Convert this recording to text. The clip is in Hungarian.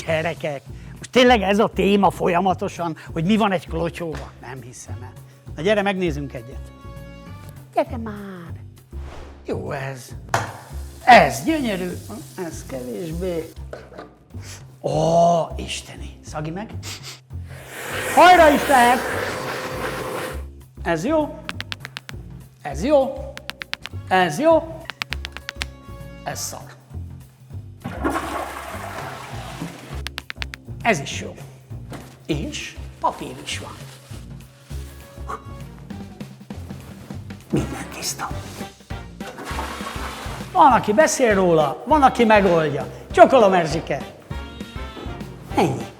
Gyerekek, most tényleg ez a téma folyamatosan, hogy mi van egy klotyóban? Nem hiszem el. Na gyere, megnézzünk egyet. Gyere már. Jó ez. Ez gyönyörű. Ez kevésbé. Ó, isteni. Szagi meg. Hajra is lehet. Ez jó. Ez jó. Ez jó. Ez szar. Ez is jó. És papír is van. Minden tiszta. Van, aki beszél róla, van, aki megoldja. Csokolom, Erzsike. Ennyi.